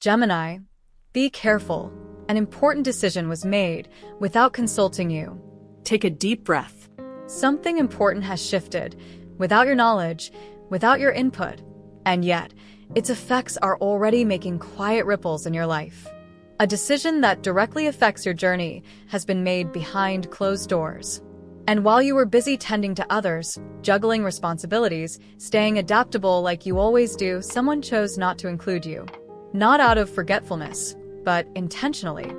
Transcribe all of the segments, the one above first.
Gemini, be careful. An important decision was made without consulting you. Take a deep breath. Something important has shifted, without your knowledge, without your input, and yet, its effects are already making quiet ripples in your life. A decision that directly affects your journey has been made behind closed doors. And while you were busy tending to others, juggling responsibilities, staying adaptable like you always do, someone chose not to include you. Not out of forgetfulness, but intentionally.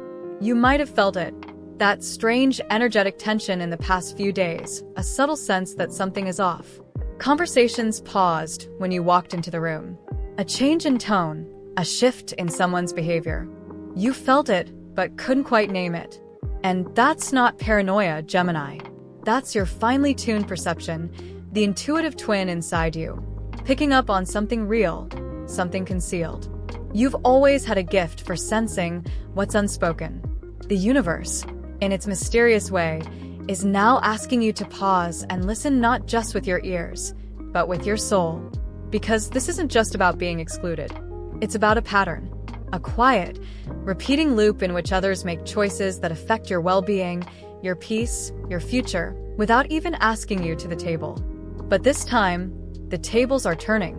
You might have felt it. That strange, energetic tension in the past few days, a subtle sense that something is off. Conversations paused when you walked into the room. A change in tone, a shift in someone's behavior. You felt it, but couldn't quite name it. And that's not paranoia, Gemini. That's your finely tuned perception, the intuitive twin inside you, picking up on something real, something concealed. You've always had a gift for sensing what's unspoken. The universe, in its mysterious way, is now asking you to pause and listen not just with your ears, but with your soul. Because this isn't just about being excluded. It's about a pattern, a quiet, repeating loop in which others make choices that affect your well-being, your peace, your future, without even asking you to the table. But this time, the tables are turning.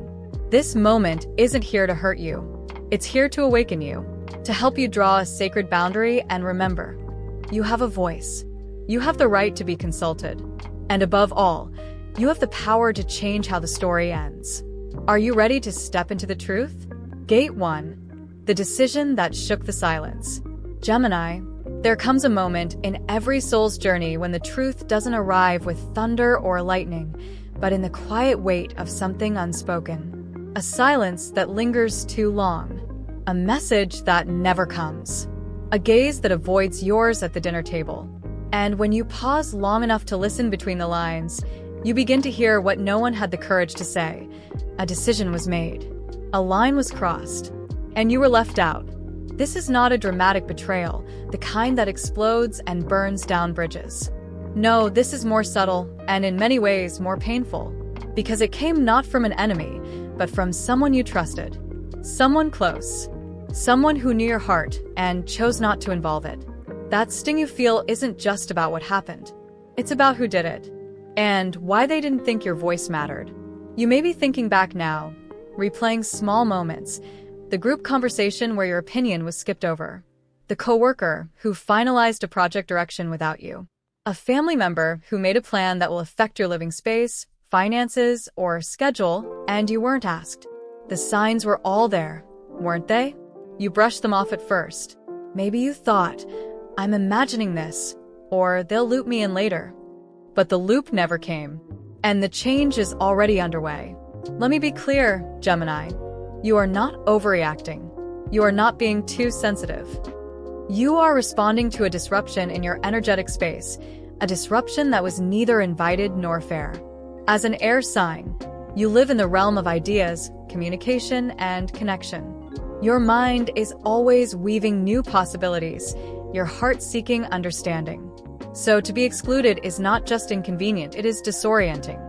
This moment isn't here to hurt you. It's here to awaken you, to help you draw a sacred boundary and remember, you have a voice. You have the right to be consulted. And above all, you have the power to change how the story ends. Are you ready to step into the truth? Gate 1. The decision that shook the silence. Gemini, there comes a moment in every soul's journey when the truth doesn't arrive with thunder or lightning, but in the quiet weight of something unspoken. A silence that lingers too long. A message that never comes. A gaze that avoids yours at the dinner table. And when you pause long enough to listen between the lines, you begin to hear what no one had the courage to say. A decision was made. A line was crossed. And you were left out. This is not a dramatic betrayal, the kind that explodes and burns down bridges. No, this is more subtle, and in many ways more painful. Because it came not from an enemy, but from someone you trusted. Someone close. Someone who knew your heart and chose not to involve it. That sting you feel isn't just about what happened. It's about who did it. And why they didn't think your voice mattered. You may be thinking back now, replaying small moments, the group conversation where your opinion was skipped over, the coworker who finalized a project direction without you, a family member who made a plan that will affect your living space, finances, or schedule, and you weren't asked. The signs were all there, weren't they? You brushed them off at first. Maybe you thought, I'm imagining this, or they'll loop me in later. But the loop never came, and the change is already underway. Let me be clear, Gemini. You are not overreacting. You are not being too sensitive. You are responding to a disruption in your energetic space, a disruption that was neither invited nor fair. As an air sign, you live in the realm of ideas, communication, and connection. Your mind is always weaving new possibilities, your heart seeking understanding. So to be excluded is not just inconvenient, it is disorienting.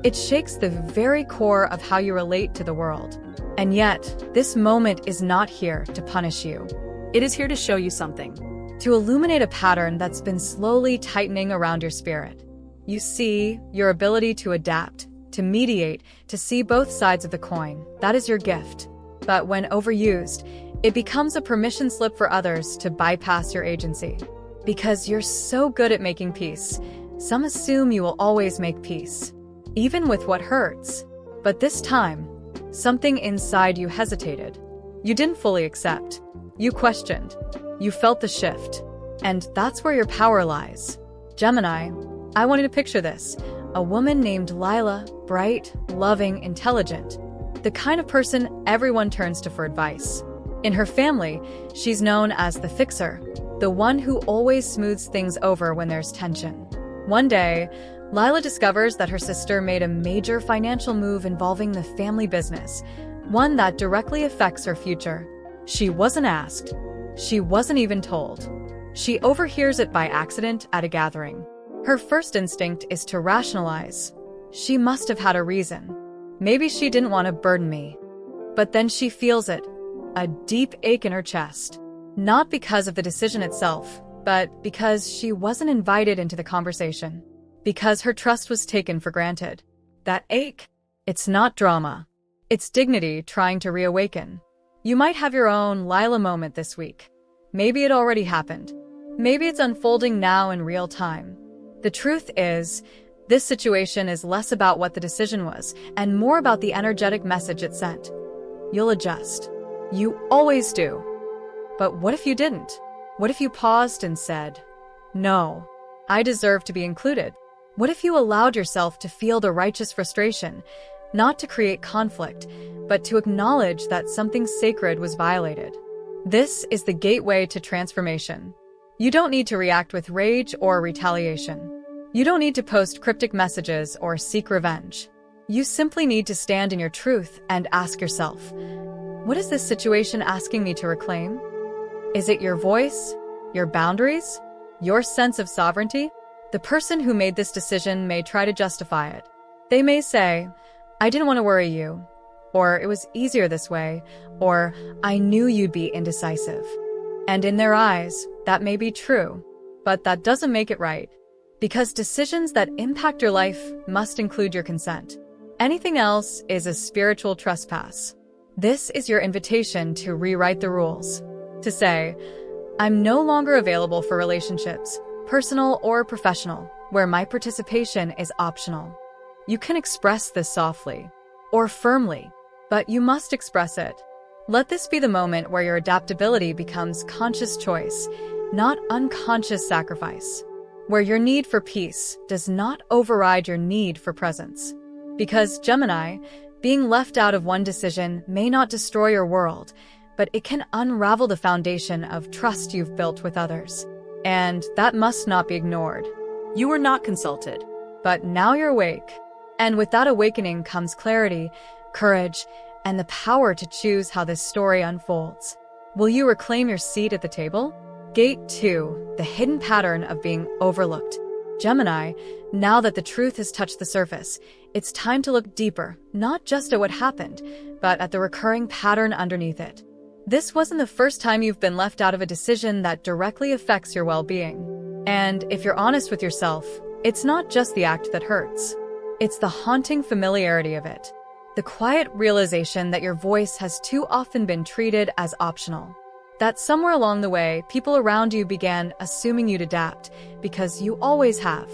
It shakes the very core of how you relate to the world. And yet, this moment is not here to punish you. It is here to show you something. To illuminate a pattern that's been slowly tightening around your spirit. You see, your ability to adapt, to mediate, to see both sides of the coin. That is your gift. But when overused, it becomes a permission slip for others to bypass your agency. Because you're so good at making peace, some assume you will always make peace, even with what hurts. But this time, something inside you hesitated. You didn't fully accept. You questioned. You felt the shift. And that's where your power lies. Gemini, I want you to picture this. A woman named Lila, bright, loving, intelligent. The kind of person everyone turns to for advice. In her family, she's known as the fixer, the one who always smooths things over when there's tension. One day, Lila discovers that her sister made a major financial move involving the family business, one that directly affects her future. She wasn't asked. She wasn't even told. She overhears it by accident at a gathering. Her first instinct is to rationalize. She must have had a reason. Maybe she didn't want to burden me. But then she feels it. a deep ache in her chest. Not because of the decision itself, but because she wasn't invited into the conversation. Because her trust was taken for granted. That ache, it's not drama. It's dignity trying to reawaken. You might have your own Lila moment this week. Maybe it already happened. Maybe it's unfolding now in real time. The truth is, this situation is less about what the decision was and more about the energetic message it sent. You'll adjust. You always do. But what if you didn't? What if you paused and said, "No, I deserve to be included"? What if you allowed yourself to feel the righteous frustration, not to create conflict, but to acknowledge that something sacred was violated? This is the gateway to transformation. You don't need to react with rage or retaliation. You don't need to post cryptic messages or seek revenge. You simply need to stand in your truth and ask yourself, what is this situation asking me to reclaim? Is it your voice, your boundaries, your sense of sovereignty? The person who made this decision may try to justify it. They may say, "I didn't want to worry you," or "It was easier this way," or "I knew you'd be indecisive." And in their eyes, that may be true, but that doesn't make it right. Because decisions that impact your life must include your consent. Anything else is a spiritual trespass. This is your invitation to rewrite the rules. To say, "I'm no longer available for relationships, personal or professional, where my participation is optional." You can express this softly or firmly, but you must express it. Let this be the moment where your adaptability becomes conscious choice, not unconscious sacrifice. Where your need for peace does not override your need for presence. Because, Gemini, being left out of one decision may not destroy your world, but it can unravel the foundation of trust you've built with others. And that must not be ignored. You were not consulted. But now you're awake. And with that awakening comes clarity, courage, and the power to choose how this story unfolds. Will you reclaim your seat at the table? Gate 2, the hidden pattern of being overlooked. Gemini, now that the truth has touched the surface, it's time to look deeper, not just at what happened, but at the recurring pattern underneath it. This wasn't the first time you've been left out of a decision that directly affects your well-being. And if you're honest with yourself, it's not just the act that hurts. It's the haunting familiarity of it. The quiet realization that your voice has too often been treated as optional. That somewhere along the way, people around you began assuming you'd adapt, because you always have.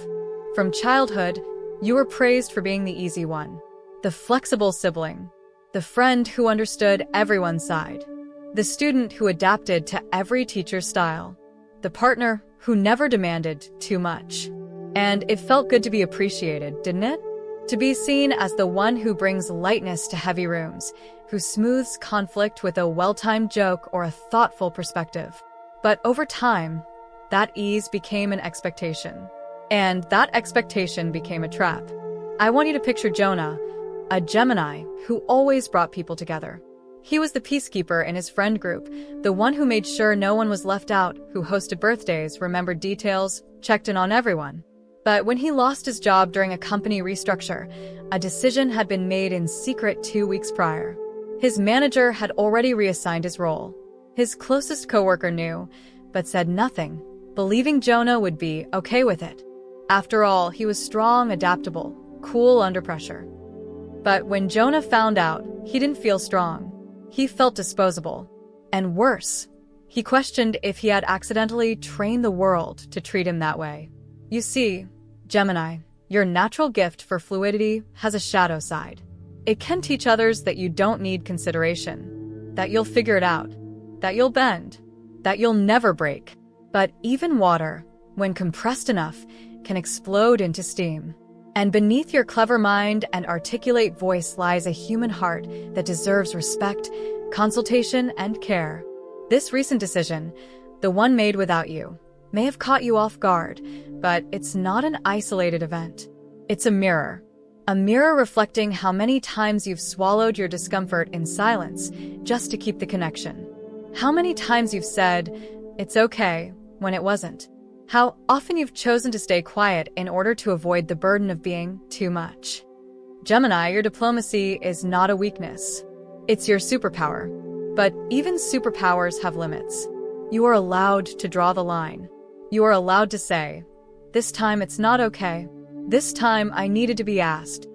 From childhood, you were praised for being the easy one, the flexible sibling, the friend who understood everyone's side, the student who adapted to every teacher's style, the partner who never demanded too much. And it felt good to be appreciated, didn't it? To be seen as the one who brings lightness to heavy rooms, who smooths conflict with a well-timed joke or a thoughtful perspective. But over time, that ease became an expectation. And that expectation became a trap. I want you to picture Jonah, a Gemini who always brought people together. He was the peacekeeper in his friend group, the one who made sure no one was left out, who hosted birthdays, remembered details, checked in on everyone. But when he lost his job during a company restructure, a decision had been made in secret 2 weeks prior. His manager had already reassigned his role. His closest coworker knew, but said nothing, believing Jonah would be okay with it. After all, he was strong, adaptable, cool under pressure. But when Jonah found out, he didn't feel strong. He felt disposable. And worse, he questioned if he had accidentally trained the world to treat him that way. You see, Gemini, your natural gift for fluidity has a shadow side. It can teach others that you don't need consideration, that you'll figure it out, that you'll bend, that you'll never break. But even water, when compressed enough, can explode into steam. And beneath your clever mind and articulate voice lies a human heart that deserves respect, consultation, and care. This recent decision, the one made without you, may have caught you off guard, but it's not an isolated event. It's a mirror reflecting how many times you've swallowed your discomfort in silence just to keep the connection. How many times you've said, "It's okay," when it wasn't. How often you've chosen to stay quiet in order to avoid the burden of being too much. Gemini, your diplomacy is not a weakness. It's your superpower. But even superpowers have limits. You are allowed to draw the line. You are allowed to say, "This time it's not okay. This time I needed to be asked."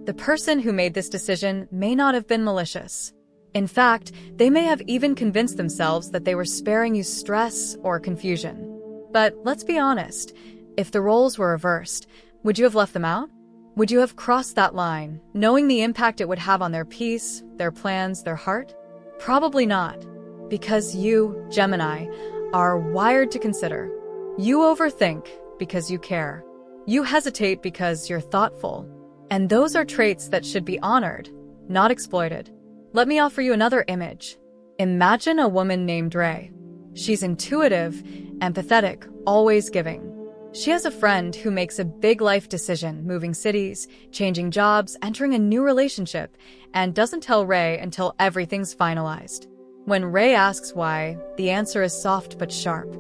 The person who made this decision may not have been malicious. In fact, they may have even convinced themselves that they were sparing you stress or confusion. But let's be honest, if the roles were reversed, would you have left them out? Would you have crossed that line, knowing the impact it would have on their peace, their plans, their heart? Probably not. Because you, Gemini, are wired to consider. You overthink because you care. You hesitate because you're thoughtful. And those are traits that should be honored, not exploited. Let me offer you another image. Imagine a woman named Ray. She's intuitive, empathetic, always giving. She has a friend who makes a big life decision, moving cities, changing jobs, entering a new relationship, and doesn't tell Ray until everything's finalized. When Ray asks why, the answer is soft but sharp.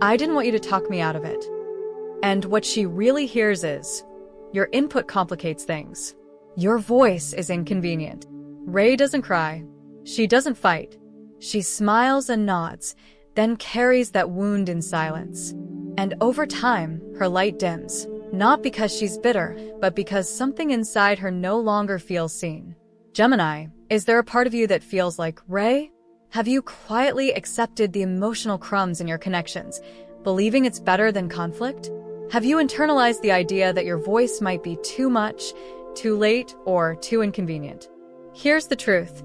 "I didn't want you to talk me out of it." And what she really hears is, "Your input complicates things. Your voice is inconvenient." Ray doesn't cry. She doesn't fight. She smiles and nods, then carries that wound in silence. And over time, her light dims, not because she's bitter, but because something inside her no longer feels seen. Gemini, is there a part of you that feels like Ray? Have you quietly accepted the emotional crumbs in your connections, believing it's better than conflict? Have you internalized the idea that your voice might be too much, too late, or too inconvenient? Here's the truth.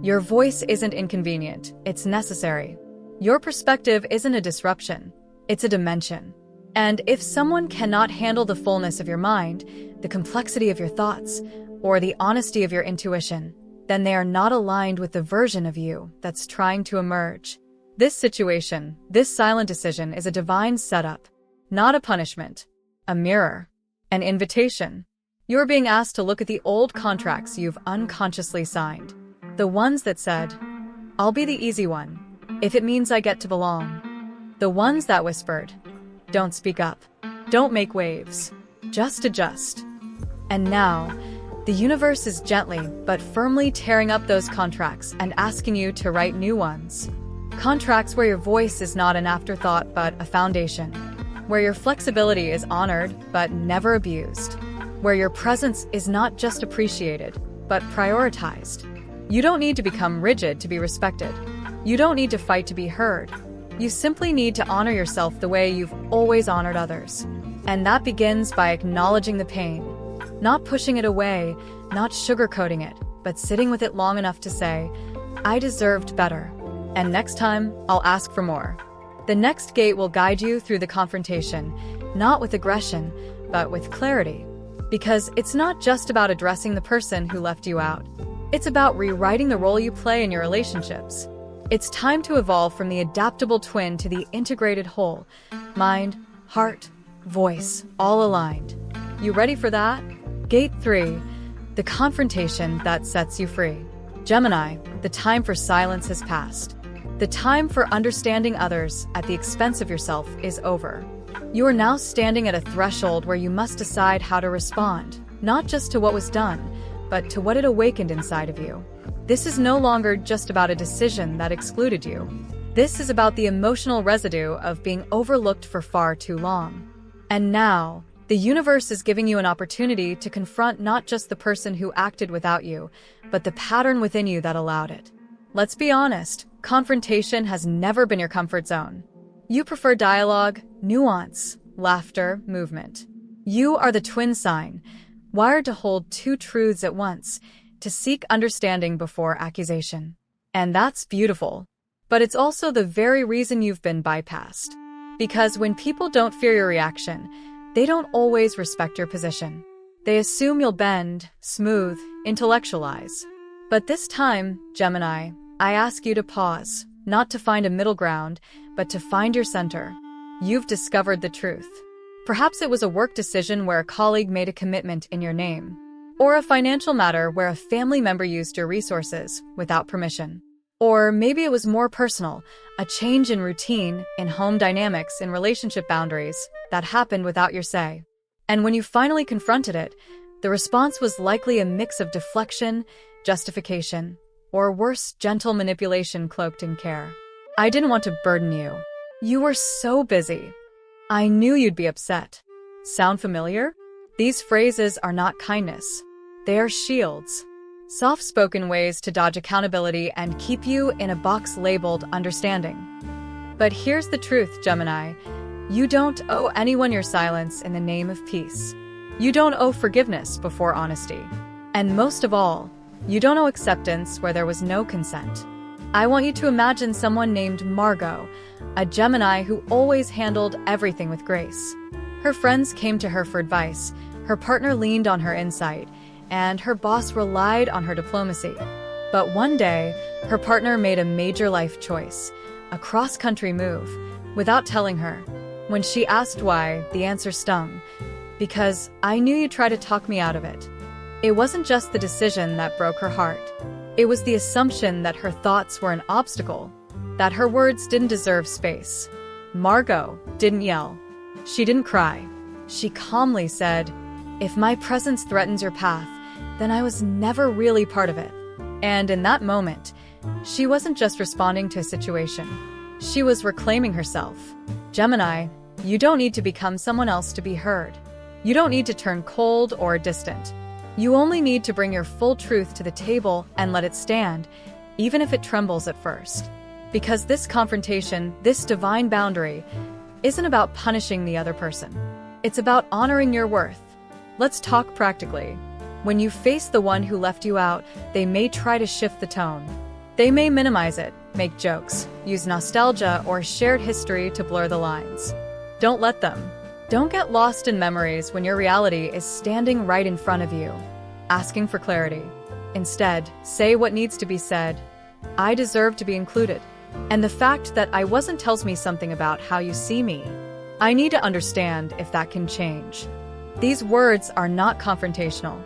Your voice isn't inconvenient, it's necessary. Your perspective isn't a disruption, it's a dimension. And if someone cannot handle the fullness of your mind, the complexity of your thoughts, or the honesty of your intuition, then they are not aligned with the version of you that's trying to emerge. This situation, this silent decision, is a divine setup, not a punishment, a mirror, an invitation. You're being asked to look at the old contracts you've unconsciously signed. The ones that said, "I'll be the easy one, if it means I get to belong." The ones that whispered, "Don't speak up, don't make waves, just adjust." And now, the universe is gently but firmly tearing up those contracts and asking you to write new ones. Contracts where your voice is not an afterthought but a foundation. Where your flexibility is honored but never abused. Where your presence is not just appreciated, but prioritized. You don't need to become rigid to be respected. You don't need to fight to be heard. You simply need to honor yourself the way you've always honored others. And that begins by acknowledging the pain. Not pushing it away, not sugarcoating it, but sitting with it long enough to say, "I deserved better. And next time, I'll ask for more." The next gate will guide you through the confrontation, not with aggression, but with clarity. Because it's not just about addressing the person who left you out. It's about rewriting the role you play in your relationships. It's time to evolve from the adaptable twin to the integrated whole. Mind, heart, voice, all aligned. You ready for that? Gate 3. The confrontation that sets you free. Gemini, the time for silence has passed. The time for understanding others at the expense of yourself is over. You are now standing at a threshold where you must decide how to respond, not just to what was done, but to what it awakened inside of you. This is no longer just about a decision that excluded you. This is about the emotional residue of being overlooked for far too long. And now, the universe is giving you an opportunity to confront not just the person who acted without you, but the pattern within you that allowed it. Let's be honest, confrontation has never been your comfort zone. You prefer dialogue, nuance, laughter, movement. You are the twin sign, wired to hold two truths at once, to seek understanding before accusation. And that's beautiful. But it's also the very reason you've been bypassed. Because when people don't fear your reaction, they don't always respect your position. They assume you'll bend, smooth, intellectualize. But this time, Gemini, I ask you to pause, not to find a middle ground, but to find your center. You've discovered the truth. Perhaps it was a work decision where a colleague made a commitment in your name, or a financial matter where a family member used your resources without permission. Or maybe it was more personal, a change in routine, in home dynamics, in relationship boundaries that happened without your say. And when you finally confronted it, the response was likely a mix of deflection, justification, or worse, gentle manipulation cloaked in care. I didn't want to burden you. You were so busy. I knew you'd be upset. Sound familiar? These phrases are not kindness. They are shields. Soft-spoken ways to dodge accountability and keep you in a box labeled understanding. But here's the truth, Gemini. You don't owe anyone your silence in the name of peace. You don't owe forgiveness before honesty. And most of all, you don't owe acceptance where there was no consent. I want you to imagine someone named Margot, a Gemini who always handled everything with grace. Her friends came to her for advice, her partner leaned on her insight, and her boss relied on her diplomacy. But one day, her partner made a major life choice, a cross-country move, without telling her. When she asked why, the answer stung. Because I knew you'd try to talk me out of it. It wasn't just the decision that broke her heart. It was the assumption that her thoughts were an obstacle, that her words didn't deserve space. Margot didn't yell. She didn't cry. She calmly said, "If my presence threatens your path, then I was never really part of it." And in that moment, she wasn't just responding to a situation. She was reclaiming herself. Gemini, you don't need to become someone else to be heard. You don't need to turn cold or distant. You only need to bring your full truth to the table and let it stand, even if it trembles at first. Because this confrontation, this divine boundary, isn't about punishing the other person. It's about honoring your worth. Let's talk practically. When you face the one who left you out, they may try to shift the tone. They may minimize it, make jokes, use nostalgia or shared history to blur the lines. Don't let them. Don't get lost in memories when your reality is standing right in front of you, asking for clarity. Instead, say what needs to be said. I deserve to be included. And the fact that I wasn't tells me something about how you see me. I need to understand if that can change. These words are not confrontational.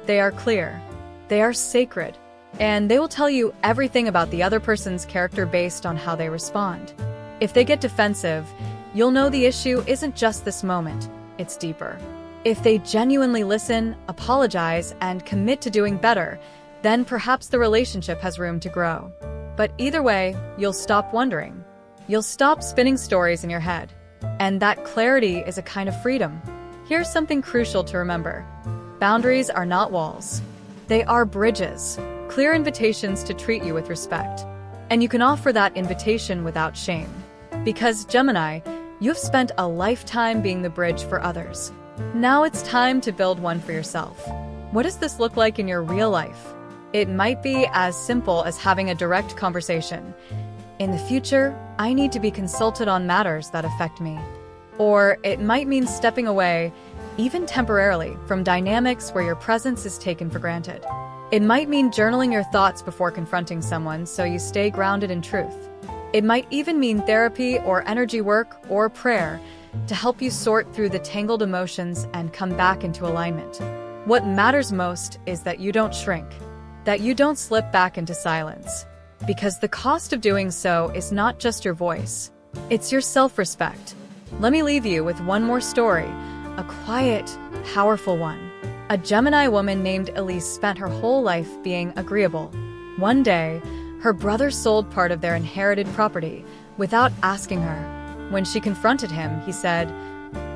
They are clear. They are sacred. And they will tell you everything about the other person's character based on how they respond. If they get defensive, you'll know the issue isn't just this moment, it's deeper. If they genuinely listen, apologize, and commit to doing better, then perhaps the relationship has room to grow. But either way, you'll stop wondering. You'll stop spinning stories in your head. And that clarity is a kind of freedom. Here's something crucial to remember. Boundaries are not walls. They are bridges, clear invitations to treat you with respect. And you can offer that invitation without shame. Because, Gemini, you have spent a lifetime being the bridge for others. Now it's time to build one for yourself. What does this look like in your real life? It might be as simple as having a direct conversation. In the future, I need to be consulted on matters that affect me. Or it might mean stepping away, even temporarily, from dynamics where your presence is taken for granted. It might mean journaling your thoughts before confronting someone so you stay grounded in truth. It might even mean therapy or energy work or prayer to help you sort through the tangled emotions and come back into alignment. What matters most is that you don't shrink, that you don't slip back into silence. Because the cost of doing so is not just your voice, it's your self-respect. Let me leave you with one more story, a quiet, powerful one. A Gemini woman named Elise spent her whole life being agreeable. One day, her brother sold part of their inherited property without asking her. When she confronted him, he said,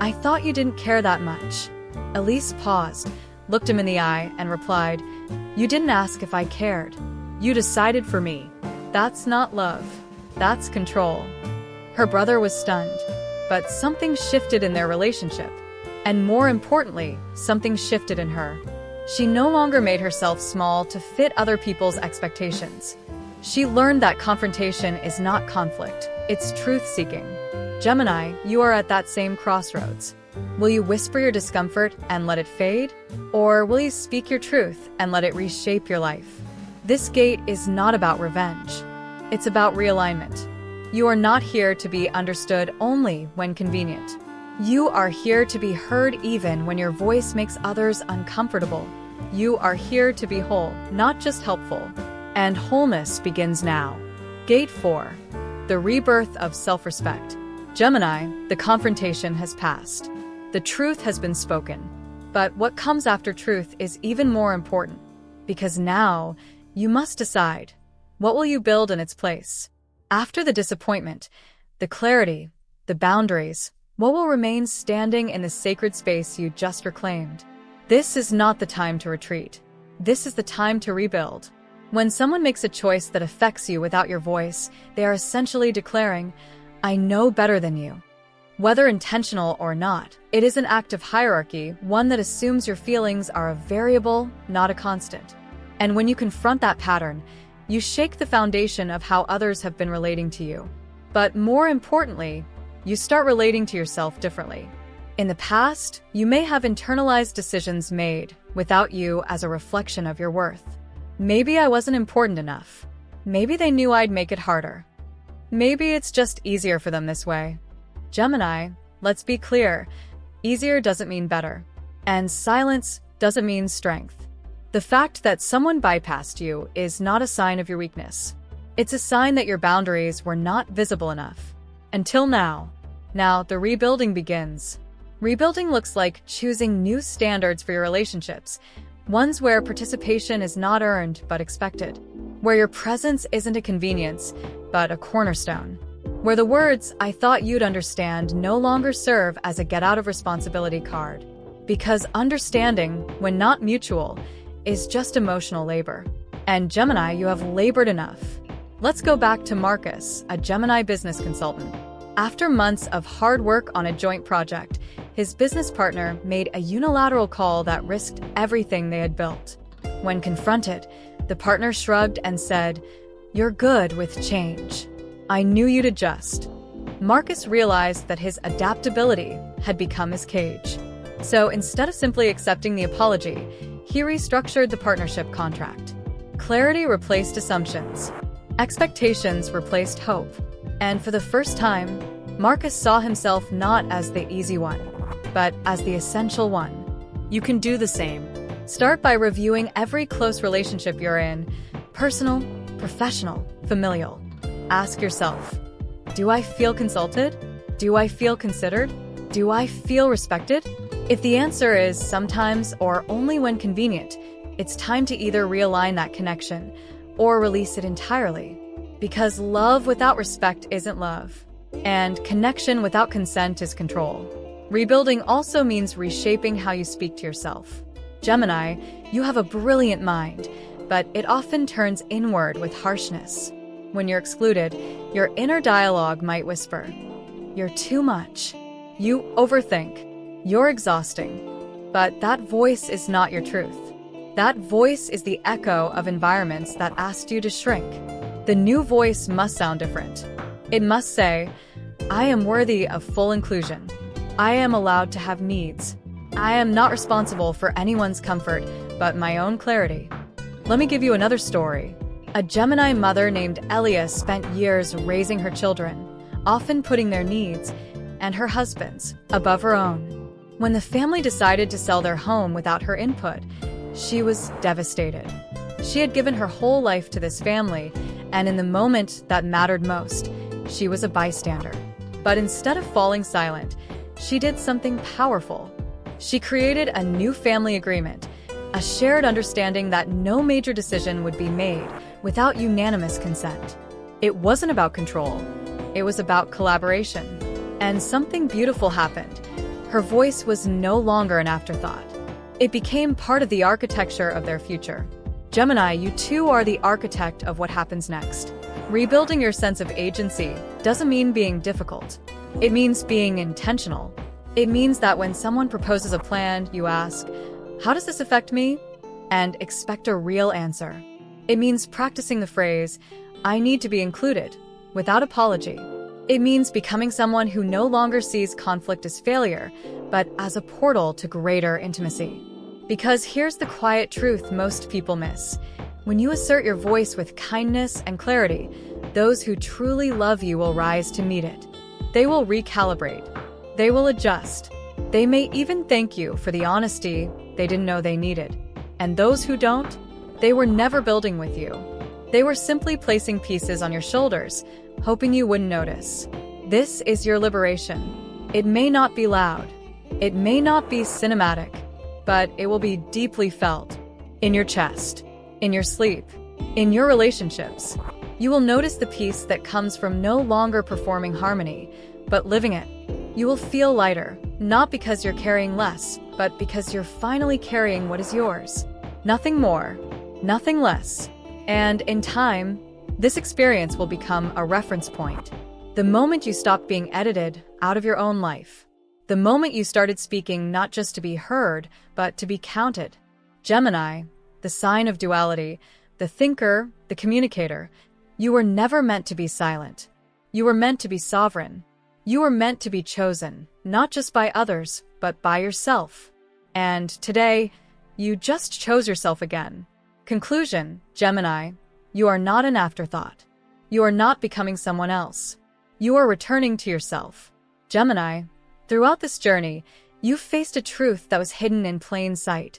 "I thought you didn't care that much." Elise paused, looked him in the eye, and replied, "You didn't ask if I cared. You decided for me. That's not love. That's control." Her brother was stunned, but something shifted in their relationship. And more importantly, something shifted in her. She no longer made herself small to fit other people's expectations. She learned that confrontation is not conflict, it's truth-seeking. Gemini, you are at that same crossroads. Will you whisper your discomfort and let it fade? Or will you speak your truth and let it reshape your life? This gate is not about revenge. It's about realignment. You are not here to be understood only when convenient. You are here to be heard even when your voice makes others uncomfortable. You are here to be whole, not just helpful. And wholeness begins now. Gate 4. The rebirth of self-respect. Gemini, the confrontation has passed. The truth has been spoken. But what comes after truth is even more important. Because now, you must decide, What will you build in its place? After the disappointment, the clarity, the boundaries, what will remain standing in the sacred space you just reclaimed? This is not the time to retreat. This is the time to rebuild. When someone makes a choice that affects you without your voice, they are essentially declaring, "I know better than you." Whether intentional or not, it is an act of hierarchy, one that assumes your feelings are a variable, not a constant. And when you confront that pattern, you shake the foundation of how others have been relating to you. But more importantly, you start relating to yourself differently. In the past, you may have internalized decisions made without you as a reflection of your worth. Maybe I wasn't important enough. Maybe they knew I'd make it harder. Maybe it's just easier for them this way. Gemini, let's be clear, easier doesn't mean better. And silence doesn't mean strength. The fact that someone bypassed you is not a sign of your weakness. It's a sign that your boundaries were not visible enough. Until now. Now, the rebuilding begins. Rebuilding looks like choosing new standards for your relationships, ones where participation is not earned but expected, where your presence isn't a convenience but a cornerstone, where the words "I thought you'd understand" no longer serve as a get-out-of-responsibility card. Because understanding, when not mutual, is just emotional labor. And Gemini, you have labored enough. Let's go back to Marcus, a Gemini business consultant. After months of hard work on a joint project, his business partner made a unilateral call that risked everything they had built. When confronted, the partner shrugged and said, "You're good with change. I knew you'd adjust." Marcus realized that his adaptability had become his cage. So instead of simply accepting the apology, he restructured the partnership contract. Clarity replaced assumptions. Expectations replaced hope. And for the first time, Marcus saw himself not as the easy one, but as the essential one. You can do the same. Start by reviewing every close relationship you're in, personal, professional, familial. Ask yourself, do I feel consulted? Do I feel considered? Do I feel respected? If the answer is sometimes or only when convenient, it's time to either realign that connection or release it entirely. Because love without respect isn't love, and connection without consent is control. Rebuilding also means reshaping how you speak to yourself. Gemini, you have a brilliant mind, but it often turns inward with harshness. When you're excluded, your inner dialogue might whisper, "You're too much. You overthink. You're exhausting." But that voice is not your truth. That voice is the echo of environments that asked you to shrink. The new voice must sound different. It must say, "I am worthy of full inclusion. I am allowed to have needs. I am not responsible for anyone's comfort but my own clarity." Let me give you another story. A Gemini mother named Elia spent years raising her children, often putting their needs, and her husband's, above her own. When the family decided to sell their home without her input, she was devastated. She had given her whole life to this family, and in the moment that mattered most, she was a bystander. But instead of falling silent, she did something powerful. She created a new family agreement, a shared understanding that no major decision would be made without unanimous consent. It wasn't about control. It was about collaboration. And something beautiful happened. Her voice was no longer an afterthought. It became part of the architecture of their future. Gemini, you too are the architect of what happens next. Rebuilding your sense of agency doesn't mean being difficult. It means being intentional. It means that when someone proposes a plan, you ask, "How does this affect me?" and expect a real answer. It means practicing the phrase, "I need to be included," without apology. It means becoming someone who no longer sees conflict as failure, but as a portal to greater intimacy. Because here's the quiet truth most people miss. When you assert your voice with kindness and clarity, those who truly love you will rise to meet it. They will recalibrate. They will adjust. They may even thank you for the honesty they didn't know they needed. And those who don't, they were never building with you. They were simply placing pieces on your shoulders, hoping you wouldn't notice. This is your liberation. It may not be loud. It may not be cinematic, but it will be deeply felt. In your chest, in your sleep, In your relationships, you will notice the peace that comes from no longer performing harmony, but living it. You will feel lighter, not because you're carrying less, but because you're finally carrying what is yours. Nothing more, nothing less. And in time, this experience will become a reference point. The moment you stopped being edited out of your own life. The moment you started speaking not just to be heard, but to be counted. Gemini, the sign of duality, the thinker, the communicator, you were never meant to be silent. You were meant to be sovereign. You were meant to be chosen, not just by others, but by yourself. And today, you just chose yourself again. Conclusion, Gemini, you are not an afterthought. You are not becoming someone else. You are returning to yourself. Gemini, throughout this journey, you faced a truth that was hidden in plain sight.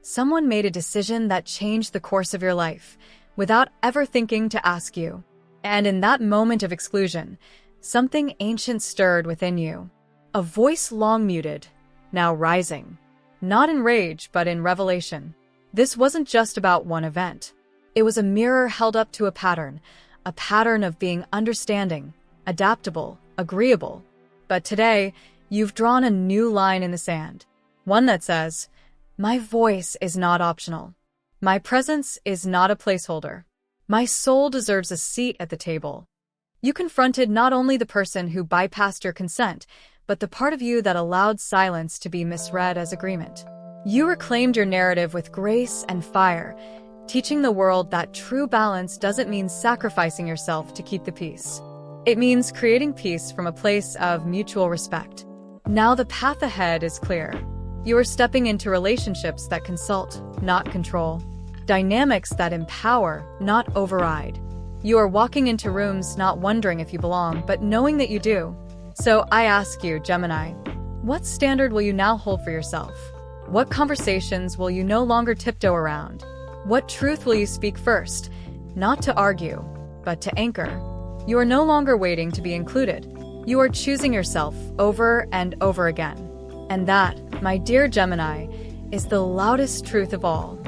Someone made a decision that changed the course of your life, without ever thinking to ask you. And in that moment of exclusion, something ancient stirred within you. A voice long muted, now rising. Not in rage, but in revelation. This wasn't just about one event. It was a mirror held up to a pattern of being understanding, adaptable, agreeable. But today, you've drawn a new line in the sand. One that says, my voice is not optional. My presence is not a placeholder. My soul deserves a seat at the table. You confronted not only the person who bypassed your consent, but the part of you that allowed silence to be misread as agreement. You reclaimed your narrative with grace and fire, teaching the world that true balance doesn't mean sacrificing yourself to keep the peace. It means creating peace from a place of mutual respect. Now the path ahead is clear. You are stepping into relationships that consult, not control. Dynamics that empower, not override. You are walking into rooms not wondering if you belong, but knowing that you do. So I ask you, Gemini, what standard will you now hold for yourself? What conversations will you no longer tiptoe around? What truth will you speak first? Not to argue, but to anchor. You are no longer waiting to be included. You are choosing yourself over and over again. And that, my dear Gemini, is the loudest truth of all.